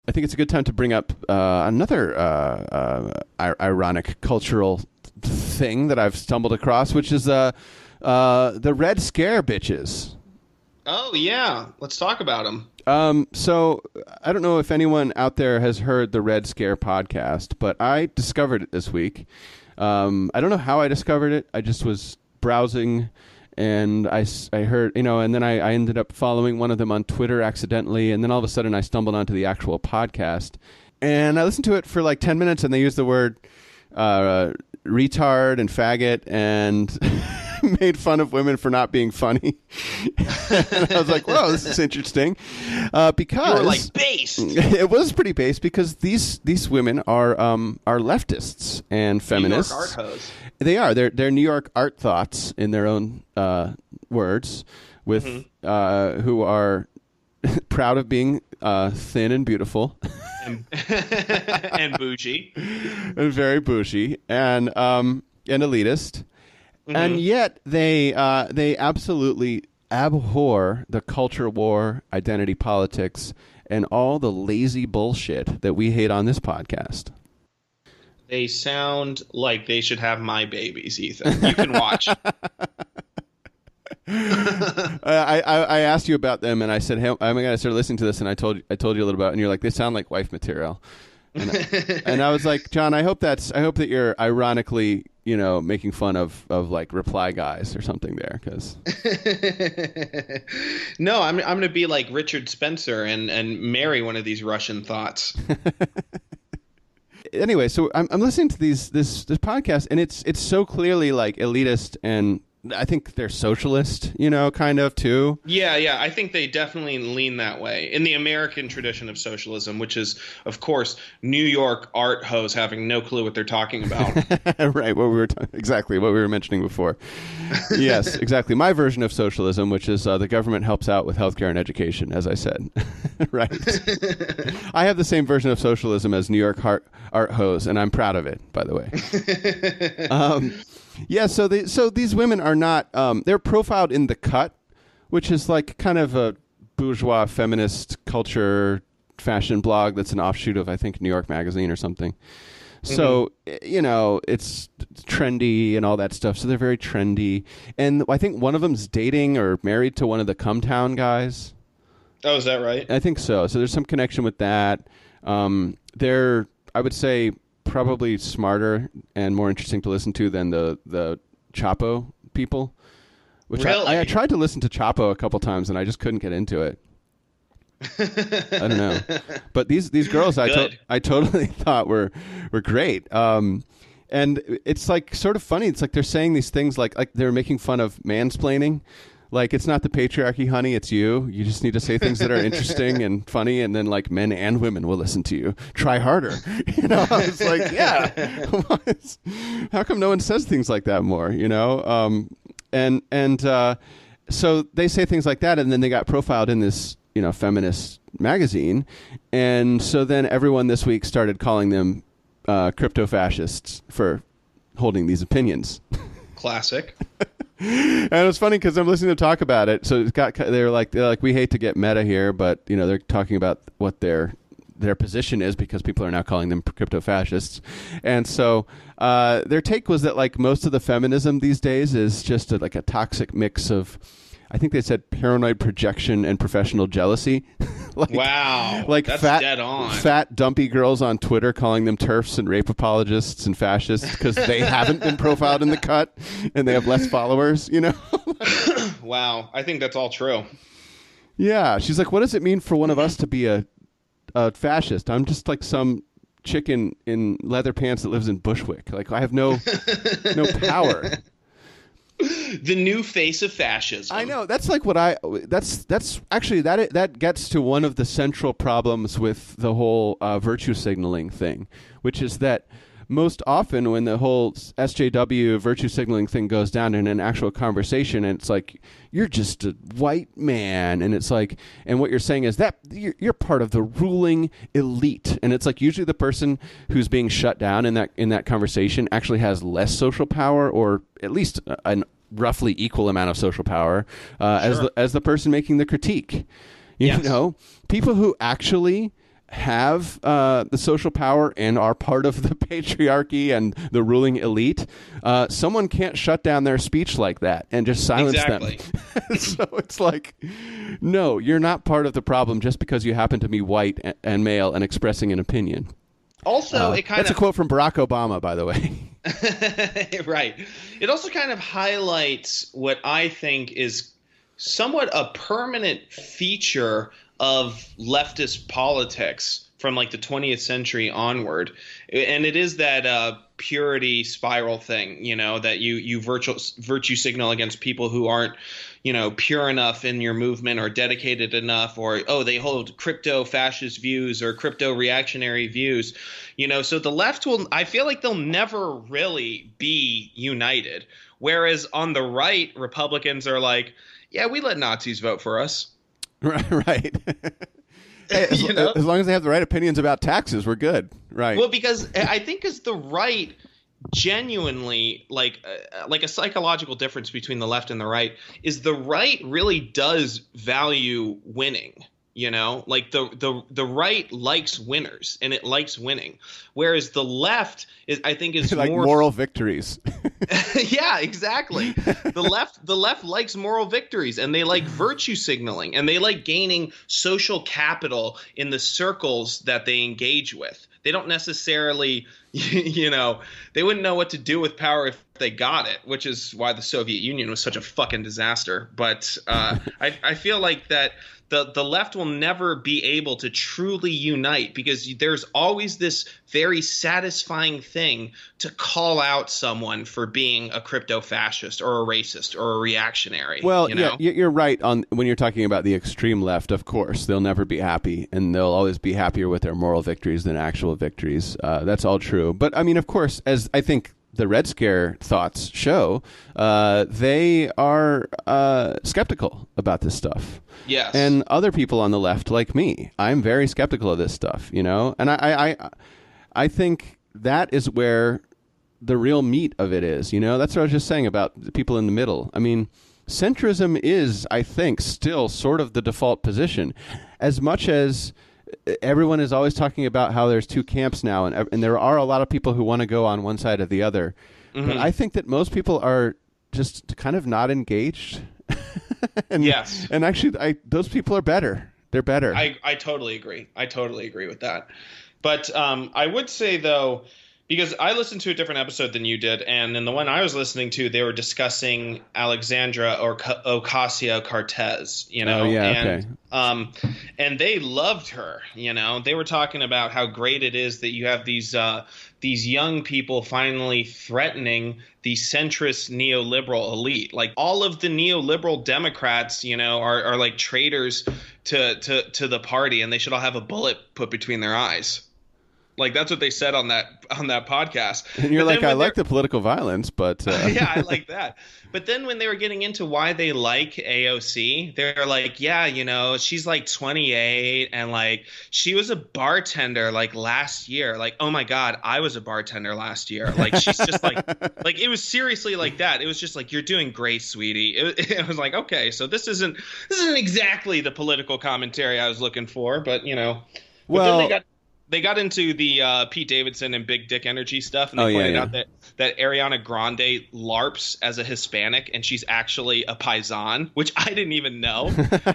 I think it's a good time to bring up another ironic cultural thing that I've stumbled across, which is the Red Scare bitches. Oh, yeah. Let's talk about them. So I don't know if anyone out there has heard the Red Scare podcast, but I discovered it this week. I don't know how I discovered it. I just was browsing and I heard, and then I ended up following one of them on Twitter accidentally. And then all of a sudden I stumbled onto the actual podcast and I listened to it for like 10 minutes and they used the word retard and faggot and made fun of women for not being funny. And I was like, whoa, this is interesting. Because you were like based. It was pretty based because these women are leftists and feminists. New York art hoes. They are. They're New York art thoughts in their own words, with who are proud of being thin and beautiful. And bougie. And very bougie and elitist. And yet they absolutely abhor the culture war, identity politics, and all the lazy bullshit that we hate on this podcast. They sound like they should have my babies, Ethan. You can watch. I asked you about them, and I said, "Hey, I'm gonna start listening to this." And I told you a little about it, and you're like, "They sound like wife material." And I was like, John, I hope that you're ironically, making fun of like reply guys or something there, because no, I'm gonna be like Richard Spencer and marry one of these Russian thoughts. Anyway, so I'm listening to this podcast, and it's so clearly like elitist, and I think they're socialist, kind of too. Yeah. I think they definitely lean that way in the American tradition of socialism, which is, of course, New York art hoes having no clue what they're talking about. Right. Exactly what we were mentioning before. Yes, exactly. My version of socialism, which is the government helps out with healthcare and education, as I said. Right. I have the same version of socialism as New York art hoes, and I'm proud of it, by the way. Yeah, so these women are not, they're profiled in The Cut, which is like kind of a bourgeois feminist culture fashion blog that's an offshoot of, I think, New York Magazine or something. So, it's trendy and all that stuff. So they're very trendy. And I think one of them's dating or married to one of the Cumtown guys. Oh, is that right? I think so. So there's some connection with that. They're, I would say, probably smarter and more interesting to listen to than the Chapo people. Which really? I tried to listen to Chapo a couple times and I just couldn't get into it. I don't know, but these girls I totally thought were great. And it's like sort of funny. It's like they're saying these things like they're making fun of mansplaining. Like, it's not the patriarchy, honey, it's you. You just need to say things that are interesting and funny, and then, like, men and women will listen to you. Try harder. I was like, yeah. How come no one says things like that more, So they say things like that, and then they got profiled in this, feminist magazine. And so then everyone this week started calling them crypto-fascists for holding these opinions. Classic. And it was funny because I'm listening to them talk about it. So they're like, we hate to get meta here, but they're talking about what their position is because people are now calling them crypto fascists. And so their take was that like most of the feminism these days is just a toxic mix of, I think they said, paranoid projection and professional jealousy. Wow. Like that's dead on. Fat, dumpy girls on Twitter calling them TERFs and rape apologists and fascists because they haven't been profiled in The Cut and they have less followers, Wow. I think that's all true. Yeah. She's like, what does it mean for one of us to be a fascist? I'm just like some chicken in leather pants that lives in Bushwick. Like, I have no power. The new face of fascism. I know. That's like what that's actually that gets to one of the central problems with the whole virtue signaling thing, which is that most often when the whole SJW virtue signaling thing goes down in an actual conversation, and it's like, you're just a white man, and it's like, and what you're saying is that you're part of the ruling elite, and it's like usually the person who's being shut down in that conversation actually has less social power, or at least an roughly equal amount of social power as the person making the critique. You know, people who actually have the social power and are part of the patriarchy and the ruling elite, someone can't shut down their speech like that and just silence them. So it's like, no, you're not part of the problem just because you happen to be white and male and expressing an opinion. Also, that's a quote from Barack Obama, by the way. Right. It also kind of highlights what I think is somewhat a permanent feature of leftist politics from like the 20th century onward. And it is that purity spiral thing, you know, that you virtue signal against people who aren't, you know, pure enough in your movement or dedicated enough, or, oh, they hold crypto fascist views or crypto reactionary views, you know. So the left I feel like they'll never really be united. Whereas on the right, Republicans are like, yeah, we let Nazis vote for us. Right. Hey, as long as they have the right opinions about taxes, we're good. Right. Well, because I think as the right genuinely like a psychological difference between the left and the right is the right really does value winning. You know, like the right likes winners and it likes winning, whereas the left I think is like more moral victories. Yeah, exactly. The left likes moral victories, and they like virtue signaling, and they like gaining social capital in the circles that they engage with. They don't necessarily, you know, they wouldn't know what to do with power if they got it, which is why the Soviet Union was such a fucking disaster. But I feel like that the left will never be able to truly unite, because there's always this very satisfying thing to call out someone for being a crypto fascist or a racist or a reactionary. Well, you know? Yeah, you're right on when you're talking about the extreme left. Of course, they'll never be happy, and they'll always be happier with their moral victories than actual victories. That's all true. But I mean, of course, as I think the Red Scare thoughts show, they are skeptical about this stuff. Yes. And other people on the left, like me, I'm very skeptical of this stuff, you know? And I think that is where the real meat of it is, you know? That's what I was just saying about the people in the middle. I mean, centrism is, I think, still sort of the default position. As much as everyone is always talking about how there's two camps now, and there are a lot of people who want to go on one side or the other. Mm-hmm. But I think that most people are just kind of not engaged. Yes. And actually, those people are better. They're better. I totally agree. I totally agree with that. But I would say, though, because I listened to a different episode than you did, and in the one I was listening to, they were discussing Alexandra Ocasio-Cortez, you know, and they loved her, you know. They were talking about how great it is that you have these young people finally threatening the centrist neoliberal elite. Like all of the neoliberal Democrats, you know, are like traitors to the party, and they should all have a bullet put between their eyes. Like that's what they said on that podcast. And you're like, I like the political violence, but yeah, I like that. But then when they were getting into why they like AOC, they're like, yeah, you know, she's like 28 and like she was a bartender like last year. Like, oh my God, I was a bartender last year. Like she's just like it was seriously like that. It was just like, you're doing great, sweetie. It was like, okay, so this isn't exactly the political commentary I was looking for, but you know. Well, then they got into the Pete Davidson and big dick energy stuff, and they pointed out that Ariana Grande LARPs as a Hispanic, and she's actually a Paisan, which I didn't even know.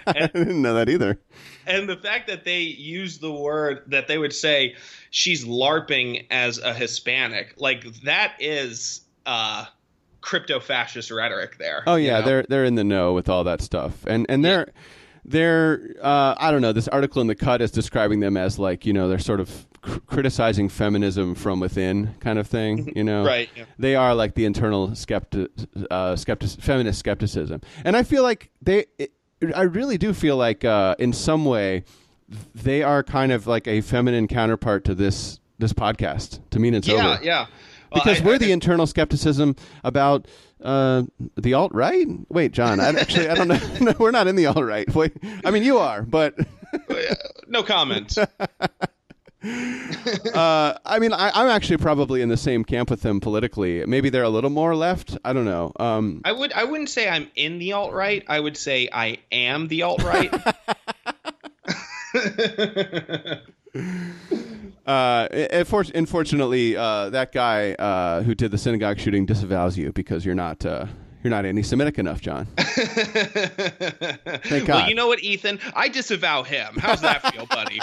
I didn't know that either. And the fact that they use the word that they would say she's LARPing as a Hispanic, like that is crypto fascist rhetoric there. Oh yeah, you know? they're in the know with all that stuff, and they're I don't know, this article in The Cut is describing them as like, you know, they're sort of criticizing feminism from within kind of thing, you know. Right. Yeah. They are like the internal feminist skepticism. And I feel like I really do feel like in some way they are kind of like a feminine counterpart to this podcast, to Mean It's Over. Yeah. Well, because we're the internal skepticism about the alt-right? Wait, John, I don't know. No, we're not in the alt-right. Wait, I mean, you are, but... No comment. I mean, I'm actually probably in the same camp with them politically. Maybe they're a little more left. I don't know. I wouldn't say I'm in the alt-right. I would say I am the alt-right. Unfortunately, that guy who did the synagogue shooting disavows you because you're not anti-Semitic enough, John. Thank God. Well, you know what, Ethan? I disavow him. How's that feel, buddy?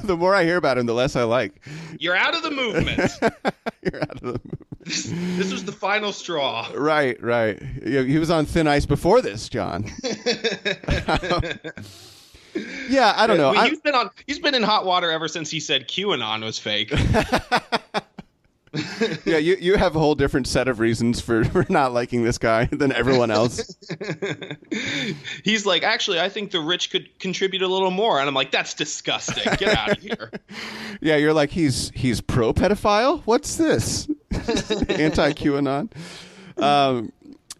The more I hear about him, the less I like. You're out of the movement. You're out of the movement. This was the final straw. Right. He was on thin ice before this, John. Yeah, I don't know. He's been in hot water ever since he said QAnon was fake. Yeah, you have a whole different set of reasons for not liking this guy than everyone else. He's like, actually, I think the rich could contribute a little more, and I'm like, that's disgusting. Get out of here. Yeah, you're like, he's pro pedophile. What's this? Anti QAnon.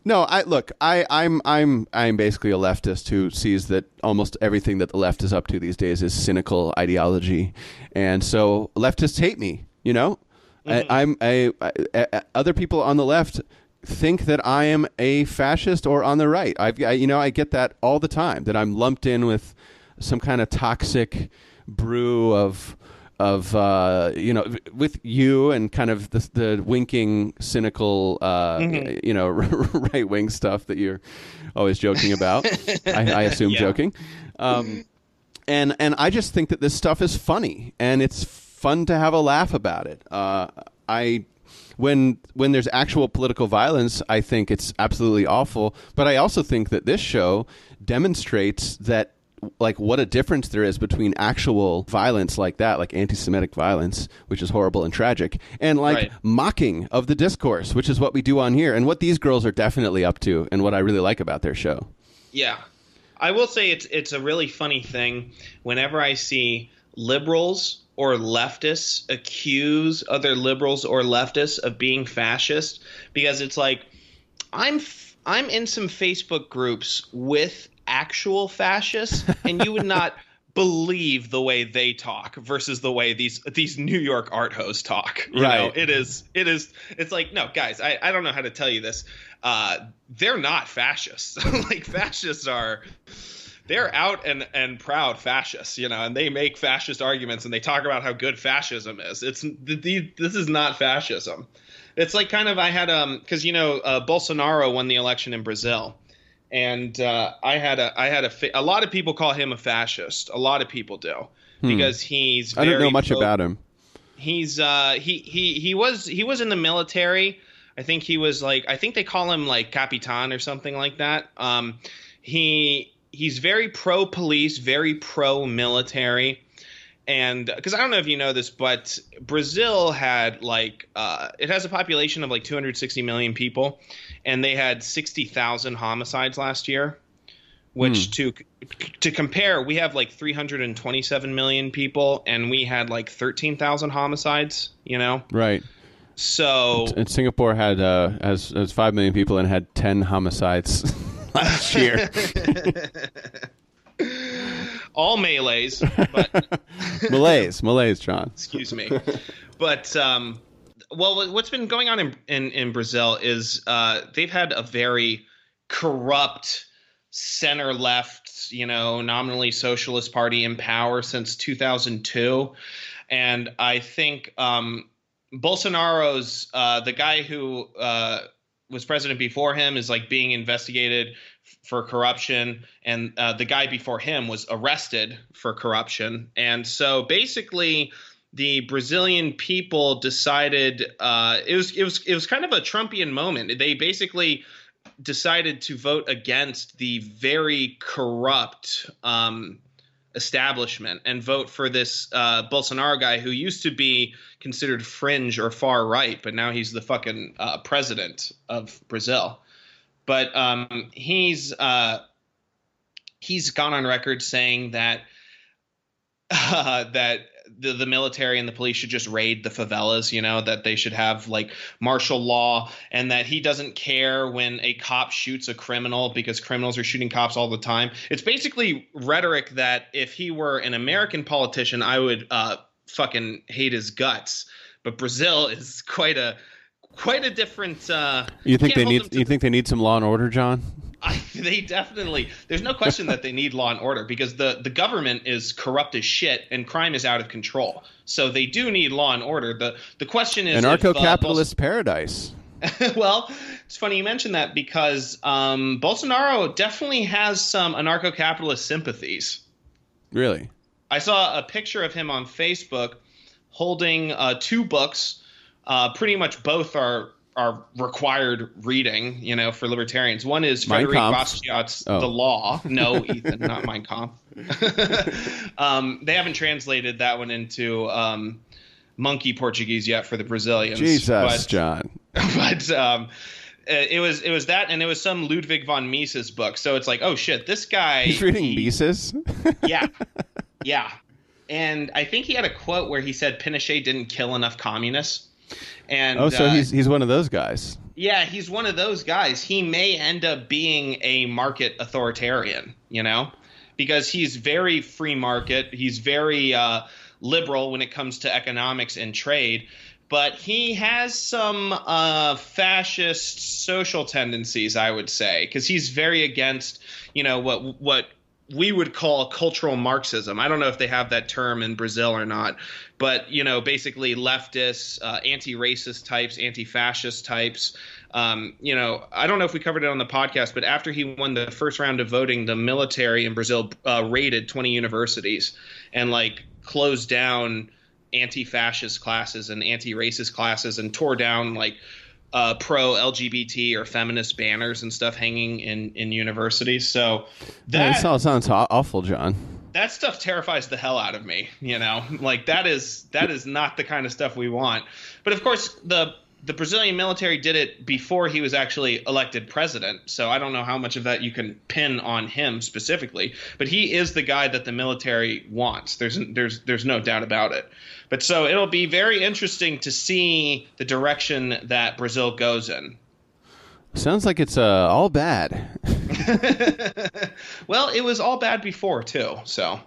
No, I'm basically a leftist who sees that almost everything that the left is up to these days is cynical ideology, and so leftists hate me. You know. Other people on the left think that I am a fascist or on the right. I get that all the time, that I'm lumped in with some kind of toxic brew of with you and kind of the winking, cynical, right wing stuff that you're always joking about. I assume joking. And I just think that this stuff is funny and it's fun to have a laugh about it. When there's actual political violence, I think it's absolutely awful. But I also think that this show demonstrates that, like, what a difference there is between actual violence like that, like anti-Semitic violence, which is horrible and tragic, and mocking of the discourse, which is what we do on here, and what these girls are definitely up to, and what I really like about their show. Yeah, I will say it's a really funny thing whenever I see liberals or leftists accuse other liberals or leftists of being fascist, because it's like, I'm in some Facebook groups with actual fascists, and you would not believe the way they talk versus the way these New York art hoes talk. You know, it's like, no, guys, I don't know how to tell you this. They're not fascists. Like, fascists they're out and proud fascists, you know, and they make fascist arguments and they talk about how good fascism is. This is not fascism. It's like, kind of, I had because Bolsonaro won the election in Brazil, and I had a lot of people call him a fascist. A lot of people do, because he's I don't know much about him. He's he was in the military. I think he was I think they call him like Capitan or something like that. He's very pro-police, very pro-military. And because I don't know if you know this, but Brazil had it has a population of 260 million people, and they had 60,000 homicides last year, which to compare, we have 327 million people, and we had 13,000 homicides, you know? Right. So. And Singapore had has 5 million people and had 10 homicides last year. All Malays, but Malays, John. Excuse me, but well, what's been going on in Brazil is they've had a very corrupt center-left, nominally socialist party in power since 2002, and I think Bolsonaro's the guy who was president before him is being investigated for corruption, and the guy before him was arrested for corruption. And so basically the Brazilian people decided it was kind of a Trumpian moment. They basically decided to vote against the very corrupt establishment and vote for this Bolsonaro guy who used to be considered fringe or far right, but now he's the fucking president of Brazil. But he's gone on record saying that that the military and the police should just raid the favelas, that they should have martial law, and that he doesn't care when a cop shoots a criminal because criminals are shooting cops all the time. It's basically rhetoric that if he were an American politician, I would fucking hate his guts. But Brazil is quite a different. You think they need some law and order, John? They definitely. There's no question that they need law and order because the government is corrupt as shit and crime is out of control. So they do need law and order. The question is anarcho-capitalist paradise. Well, it's funny you mentioned that because Bolsonaro definitely has some anarcho-capitalist sympathies. Really? I saw a picture of him on Facebook holding 2 books. Pretty much both are required reading, for libertarians. One is Frederic Bastiat's The Law. No, Ethan, not Mein Kampf. They haven't translated that one into monkey Portuguese yet for the Brazilians. Jesus, John. But it was that, and it was some Ludwig von Mises book. So it's like, oh shit, this guy. He's reading Mises. Yeah. And I think he had a quote where he said Pinochet didn't kill enough communists. And so he's one of those guys. Yeah, he's one of those guys. He may end up being a market authoritarian, because he's very free market. He's very liberal when it comes to economics and trade. But he has some fascist social tendencies, I would say, because he's very against, what we would call cultural Marxism. I don't know if they have that term in Brazil or not, but, basically leftists, anti-racist types, anti-fascist types. I don't know if we covered it on the podcast, but after he won the first round of voting, the military in Brazil raided 20 universities and closed down anti-fascist classes and anti-racist classes and tore down pro-LGBT or feminist banners and stuff hanging in universities. So that sounds awful, John. That stuff terrifies the hell out of me. That is not the kind of stuff we want. But of course, the Brazilian military did it before he was actually elected president. So I don't know how much of that you can pin on him specifically. But he is the guy that the military wants. There's no doubt about it. But so it'll be very interesting to see the direction that Brazil goes in. Sounds like it's all bad. Well, it was all bad before too. So.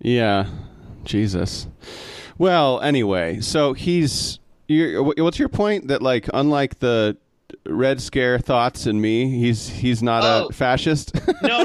Yeah. Jesus. Well, anyway, so what's your point that unlike the Red Scare thoughts in me, he's not a fascist? No.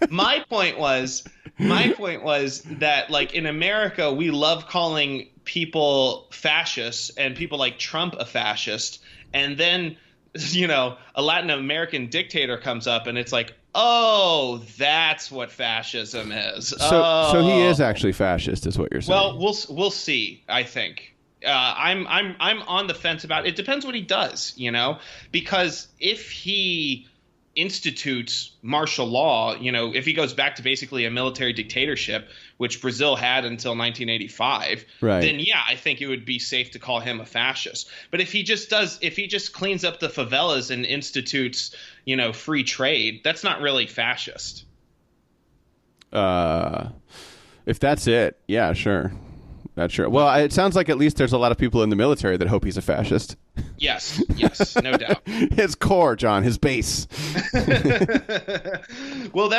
My point was that in America we love calling people fascists and people like Trump a fascist, and then a Latin American dictator comes up and it's like, oh, that's what fascism is. So he is actually fascist, is what you're saying? Well, we'll see. I think. I'm on the fence about it. It depends what he does, because if he institutes martial law, if he goes back to basically a military dictatorship, which Brazil had until 1985, right, then yeah, I think it would be safe to call him a fascist. But if he just cleans up the favelas and institutes, free trade, that's not really fascist. If that's it, yeah, sure. Not sure. Well, it sounds like at least there's a lot of people in the military that hope he's a fascist. Yes, no doubt. His core, John, his base. Well,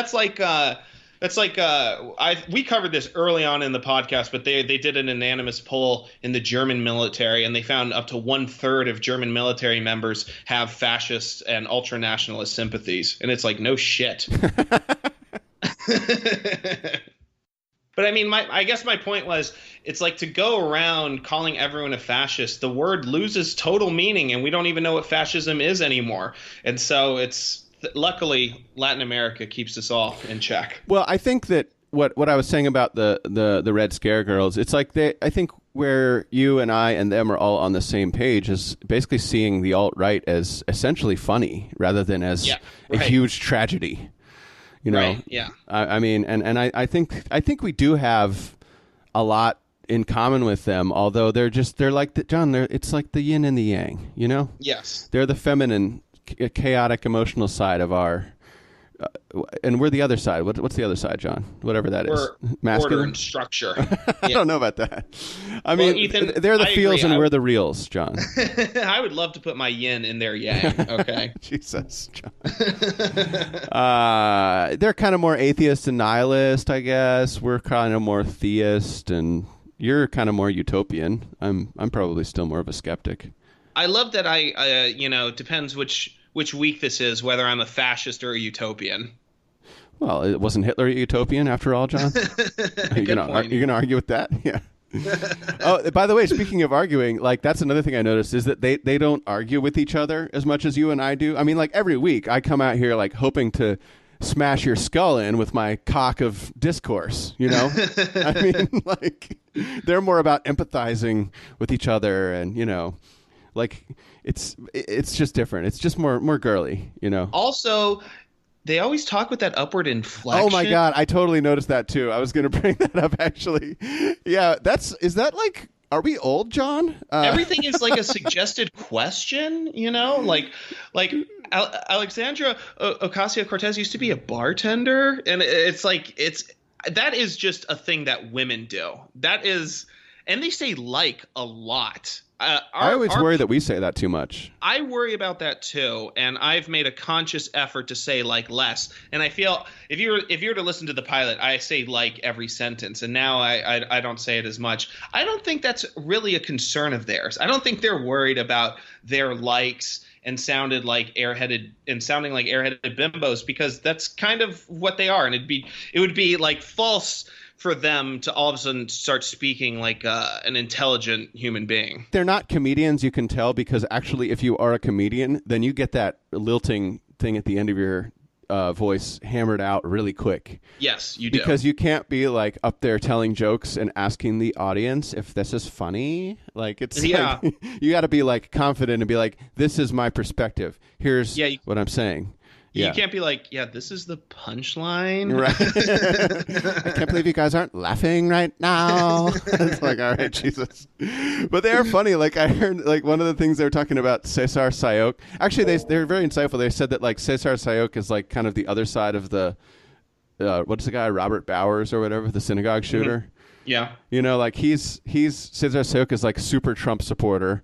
we covered this early on in the podcast, but they did an anonymous poll in the German military, and they found up to 1/3 of German military members have fascist and ultra-nationalist sympathies, and it's like, no shit. But I mean, I guess my point was, it's like to go around calling everyone a fascist, the word loses total meaning, and we don't even know what fascism is anymore. And so luckily Latin America keeps us all in check. Well, I think that what I was saying about the Red Scare girls, it's like I think where you and I and them are all on the same page is basically seeing the alt-right as essentially funny rather than as a huge tragedy. Right, yeah. I mean, and I think we do have a lot in common with them, although they're like John. It's like the yin and the yang, Yes. They're the feminine, chaotic, emotional side of our, and we're the other side. What's the other side, John? Whatever that is. Masculine? Order and structure. I don't know about that. I mean, Ethan, they're the feels and we're the reals, John. I would love to put my yin in their yang. Okay. Jesus, John. They're kind of more atheist and nihilist, I guess. We're kind of more theist, and you're kind of more utopian. I'm probably still more of a skeptic. I love that depends which which week this is, whether I'm a fascist or a utopian. Well, it wasn't Hitler a utopian after all, John? You're going to argue with that? Yeah. Oh, by the way, speaking of arguing, like that's another thing I noticed is that they don't argue with each other as much as you and I do. I mean, like every week I come out here like hoping to smash your skull in with my cock of discourse, you know? I mean, like they're more about empathizing with each other and, you know, like it's just different. It's just more girly, you know? Also, they always talk with that upward inflection. Oh my God, I totally noticed that too. I was going to bring that up actually. Yeah, is that like, are we old, John? Everything is like a suggested question, you know? Like Alexandra Ocasio-Cortez used to be a bartender, and that is just a thing that women do. That is, and they say like a lot. I always worry that we say that too much. I worry about that too, and I've made a conscious effort to say like less. And I feel if you were to listen to the pilot, I say like every sentence, and now I don't say it as much. I don't think that's really a concern of theirs. I don't think they're worried about their likes and sounding like airheaded bimbos, because that's kind of what they are, and it would be like false for them to all of a sudden start speaking like an intelligent human being. They're not comedians, you can tell, because actually if you are a comedian, then you get that lilting thing at the end of your voice hammered out really quick. Yes, you do. Because you can't be like up there telling jokes and asking the audience if this is funny. Like it's like, you got to be like confident and be like, this is my perspective. Here's what I'm saying. Yeah. You can't be like, this is the punchline. Right. I can't believe you guys aren't laughing right now. It's like, all right, Jesus. But they are funny. Like I heard like one of the things they were talking about Cesar Sai Oak. Actually, they're very insightful. They said that like Cesar Sai Oak is like kind of the other side of the, what's the guy, Robert Bowers or whatever, the synagogue shooter. Mm-hmm. Yeah. You know, like he's Cesar Sai Oak is like super Trump supporter,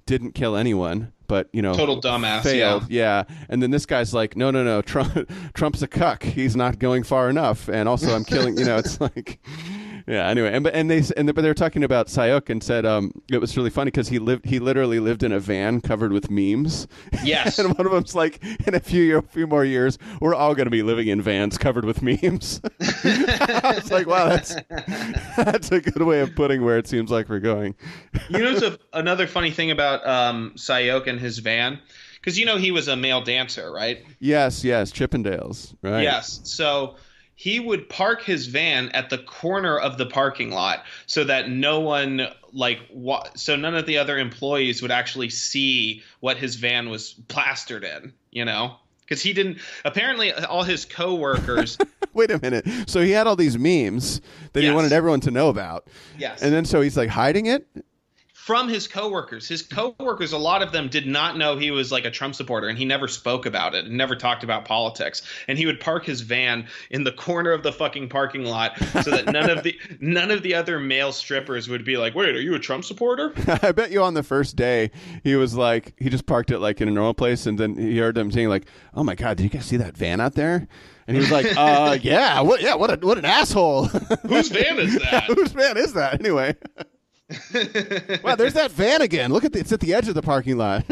didn't kill anyone. But, you know, total dumbass. Failed, yeah. And then this guy's like, no, Trump's a cuck. He's not going far enough. And also, I'm killing. You know, it's like, yeah. Anyway, but they were talking about Sai Oak and said it was really funny because he literally lived in a van covered with memes. Yes. And one of them's like, in a few more years, we're all going to be living in vans covered with memes. I was like, wow, that's a good way of putting where it seems like we're going. You know, another funny thing about Sai Oak and his van, because you know he was a male dancer, right? Yes, Chippendales, right? Yes, so he would park his van at the corner of the parking lot so that no one so none of the other employees would actually see what his van was plastered in, you know? Because he didn't – apparently all his coworkers – Wait a minute. So he had all these memes that he wanted everyone to know about. Yes. And then so he's like hiding it? From his coworkers. His coworkers, a lot of them did not know he was like a Trump supporter, and he never spoke about it and never talked about politics. And he would park his van in the corner of the fucking parking lot so that none of the other male strippers would be like, "Wait, are you a Trump supporter?" I bet you on the first day he was like, he just parked it like in a normal place, and then he heard them saying like, "Oh my God, did you guys see that van out there?" And he was like, yeah, what an asshole. Whose van is that? Whose van is that anyway? Wow, there's that van again. Look it's at the edge of the parking lot.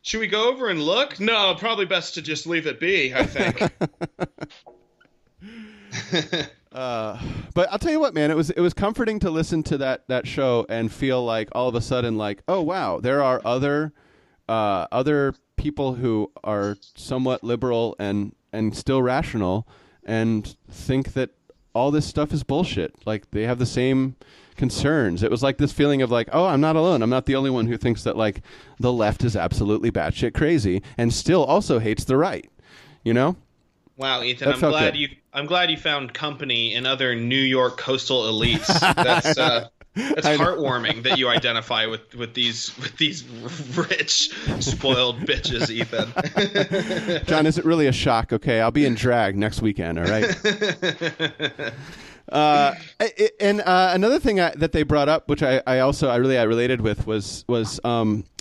Should we go over and look? No, probably best to just leave it be, I think. But I'll tell you what, man, it was comforting to listen to that show and feel like all of a sudden like, oh wow, there are other people who are somewhat liberal and still rational and think that all this stuff is bullshit. Like they have the same concerns. It was like this feeling of like, oh, I'm not alone. I'm not the only one who thinks that like the left is absolutely batshit crazy and still also hates the right. You know? Wow, Ethan, I'm glad you found company in other New York coastal elites. That's heartwarming that you identify with these rich, spoiled bitches, Ethan. John, is it really a shock? Okay, I'll be in drag next weekend. All right. Another thing that they brought up, which I related with, was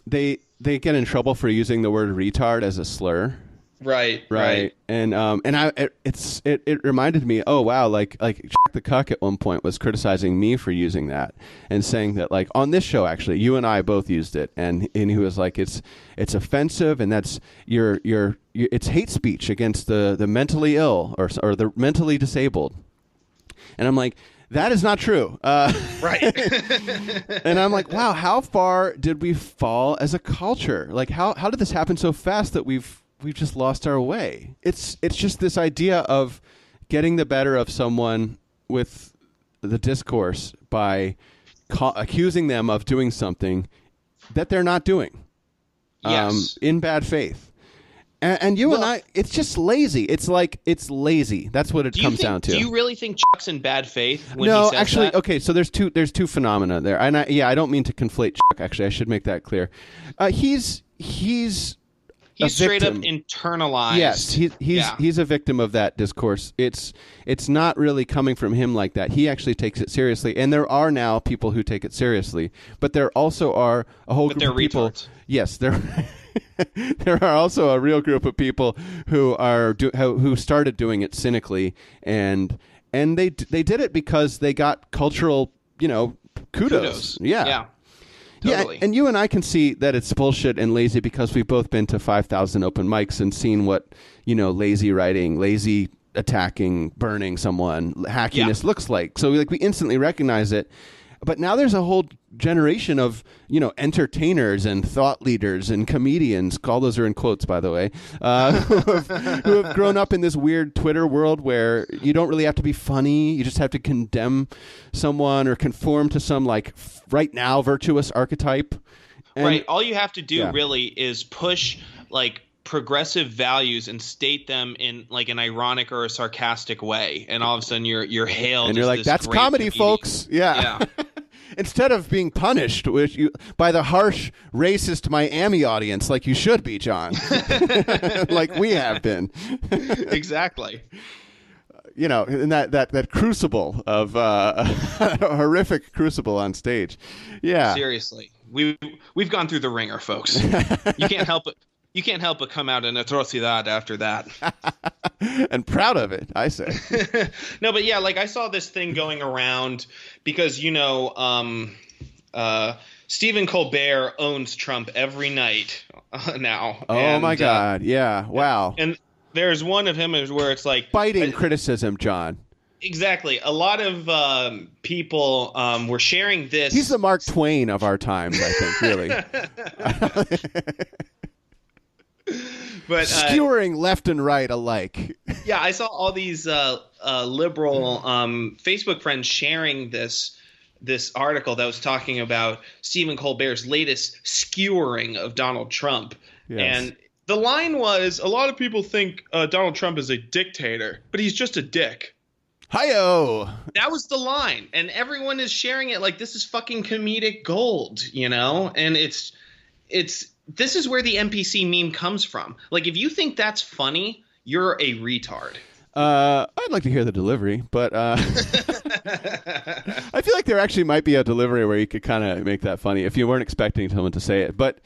they get in trouble for using the word retard as a slur. Right. And it reminded me, oh wow, like Chuck the Cuck at one point was criticizing me for using that and saying that, like, on this show actually you and I both used it, and he was like, it's offensive, and that's it's hate speech against the mentally ill or the mentally disabled. And I'm like, that is not true. Right. And I'm like, wow, how far did we fall as a culture? Like, how did this happen so fast that we've just lost our way? It's just this idea of getting the better of someone with the discourse by accusing them of doing something that they're not doing. Yes. In bad faith. And you and I, it's just lazy. It's lazy. That's what it comes down to. Do you really think Chuck's in bad faith when no, he says actually, that? okay, so there's two phenomena there. And I don't mean to conflate Chuck, actually. I should make that clear. He's straight up internalized. Yes, he's a victim of that discourse. It's not really coming from him like that. He actually takes it seriously, and there are now people who take it seriously. But there also are a whole group of people. Retards. Yes, there are also a real group of people who started doing it cynically, and they did it because they got cultural, kudos. Yeah. Totally. Yeah, and you and I can see that it's bullshit and lazy because we've both been to 5,000 open mics and seen what, lazy writing, lazy attacking, burning someone, hackiness looks like. So we instantly recognize it. But now there's a whole generation of, entertainers and thought leaders and comedians, all those are in quotes, by the way, who have grown up in this weird Twitter world where you don't really have to be funny. You just have to condemn someone or conform to some, like, right now virtuous archetype. And, right. All you have to do really is push, like, progressive values and state them in, like, an ironic or a sarcastic way, and all of a sudden you're hailed and you're like, that's comedy, folks. Yeah. Instead of being punished by the harsh, racist Miami audience, like you should be, John, like we have been. Exactly. In that crucible of a horrific crucible on stage. Yeah. Seriously, we've gone through the ringer, folks. You can't help it. You can't help but come out in atrocidad after that. And proud of it, I say. No, but yeah, like I saw this thing going around because, Stephen Colbert owns Trump every night now. Oh, my God. Yeah. Wow. And there's one of him where it's like biting criticism, John. Exactly. A lot of people were sharing this. He's the Mark Twain of our times, I think, really. But skewering left and right alike. Yeah, I saw all these liberal Facebook friends sharing this article that was talking about Stephen Colbert's latest skewering of Donald Trump. Yes. And the line was, a lot of people think Donald Trump is a dictator, but he's just a dick. Hi-yo! That was the line, and everyone is sharing it like this is fucking comedic gold, And this is where the NPC meme comes from. Like, if you think that's funny, you're a retard. I'd like to hear the delivery, but I feel like there actually might be a delivery where you could kind of make that funny if you weren't expecting someone to say it. But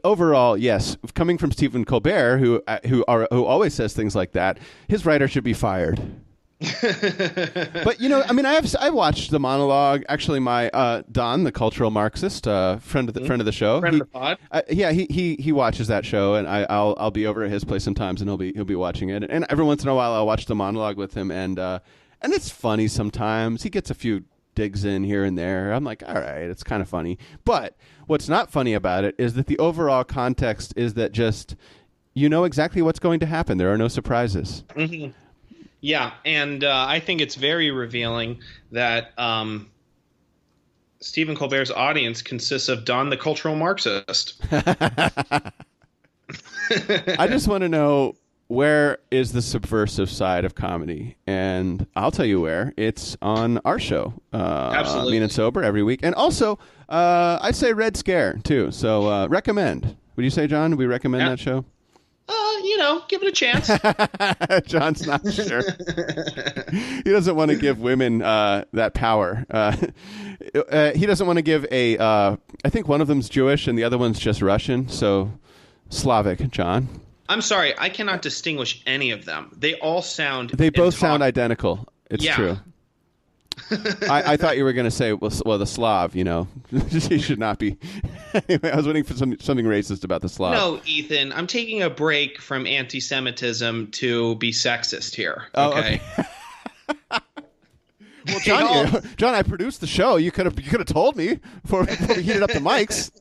overall, yes, coming from Stephen Colbert, who always says things like that, his writer should be fired. But I watched the monologue. Actually, my Don, the cultural Marxist, friend of the show, friend of the pod. He watches that show, and I'll be over at his place sometimes, and he'll be watching it. And every once in a while, I'll watch the monologue with him, and it's funny sometimes. He gets a few digs in here and there. I'm like, all right, it's kind of funny. But what's not funny about it is that the overall context is that just exactly what's going to happen. There are no surprises. Mm-hmm. Yeah, and I think it's very revealing that Stephen Colbert's audience consists of Don the cultural Marxist. I just want to know, where is the subversive side of comedy? And I'll tell you where. It's on our show, Absolutely. Mean and Sober, every week. And also, I'd say Red Scare, too. So recommend. Would you say, John, we recommend that show? Give it a chance. John's not sure. He doesn't want to give women that power. He doesn't want to give I think one of them's Jewish and the other one's just Russian. So Slavic, John. I'm sorry, I cannot distinguish any of them. They all sound. They both sound identical. It's true. I thought you were going to say, well, the Slav, you know, he should not be. Anyway, I was waiting for something racist about the Slav. No, Ethan, I'm taking a break from anti-Semitism to be sexist here. Oh, okay. Well, John, I produced the show. You could have told me before we heated up the mics.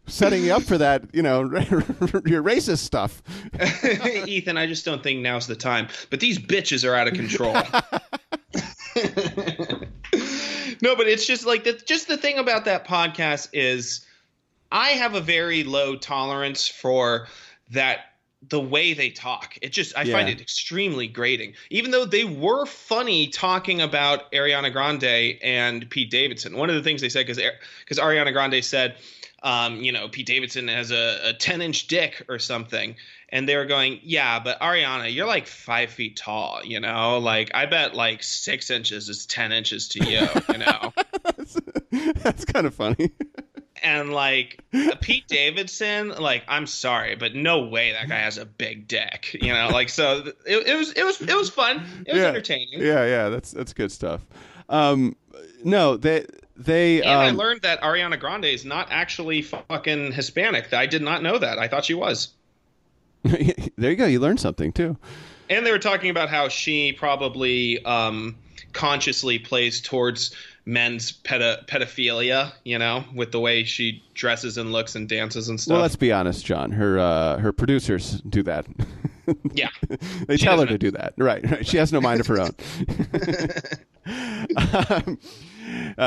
Setting you up for that, you know, your racist stuff. Ethan, I just don't think now's the time. But these bitches are out of control. No, but it's just like just the thing about that podcast is I have a very low tolerance for that. The way they talk, I find it extremely grating. Even though they were funny talking about Ariana Grande and Pete Davidson. One of the things they said, because Ariana Grande said, you know, Pete Davidson has a 10-inch dick or something, and they were going, yeah, but Ariana, you're like 5 feet tall, you know, like I bet like 6 inches is 10 inches to you, you know. That's kind of funny. And like Pete Davidson, like I'm sorry, but no way that guy has a big dick, you know. Like so, it was fun. It was entertaining. Yeah, that's good stuff. No, they. And I learned that Ariana Grande is not actually fucking Hispanic. I did not know that. I thought she was. There you go. You learned something too. And they were talking about how she probably consciously plays towards men's pedophilia, you know, with the way she dresses and looks and dances and stuff. Well, let's be honest, John. Her producers do that. Yeah. They tell her to do that. Right. She has no mind of her own.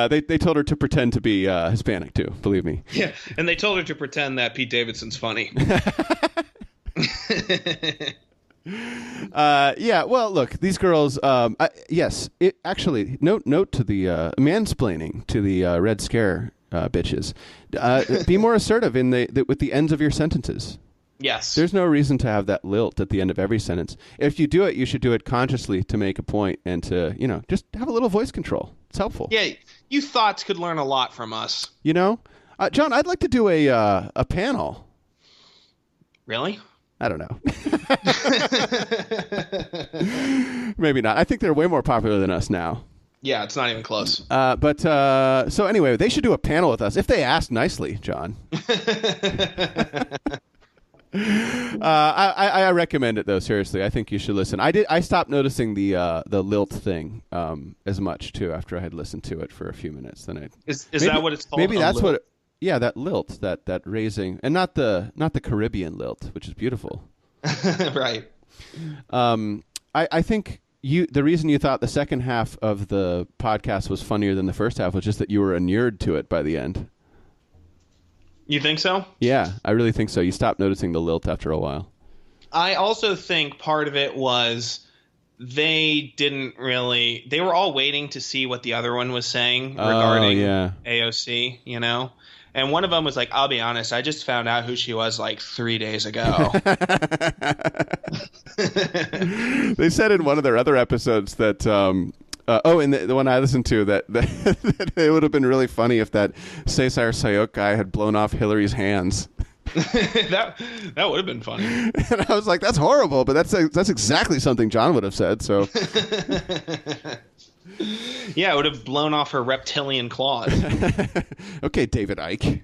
They told her to pretend to be Hispanic too, believe me. Yeah, and they told her to pretend that Pete Davidson's funny. Yeah, well, look, these girls. Yes, it actually note to the mansplaining to the Red Scare bitches. Be more assertive with the ends of your sentences. Yes, there's no reason to have that lilt at the end of every sentence. If you do it, you should do it consciously to make a point and to just have a little voice control. It's helpful. Yeah, you thoughts could learn a lot from us. You know, John, I'd like to do a panel. Really? I don't know. Maybe not. I think they're way more popular than us now. Yeah, it's not even close. But so anyway, they should do a panel with us if they ask nicely, John. I recommend it though. Seriously, I think you should listen. I stopped noticing the lilt thing as much too after I had listened to it for a few minutes. Then is that what it's called? Maybe that's what. Yeah, that lilt, that raising, and not the Caribbean lilt, which is beautiful. Right. I think the reason you thought the second half of the podcast was funnier than the first half was just that you were inured to it by the end. You think so? Yeah, I really think so. You stopped noticing the lilt after a while. I also think part of it was they were all waiting to see what the other one was saying regarding AOC, you know? And one of them was like, I'll be honest, I just found out who she was like 3 days ago. They said in one of their other episodes that, in the one I listened to, that it would have been really funny if that Sai Oak guy had blown off Hillary's hands. that would have been funny. And I was like, that's horrible, but that's exactly something John would have said. So. Yeah, it would have blown off her reptilian claws. Okay, David Icke.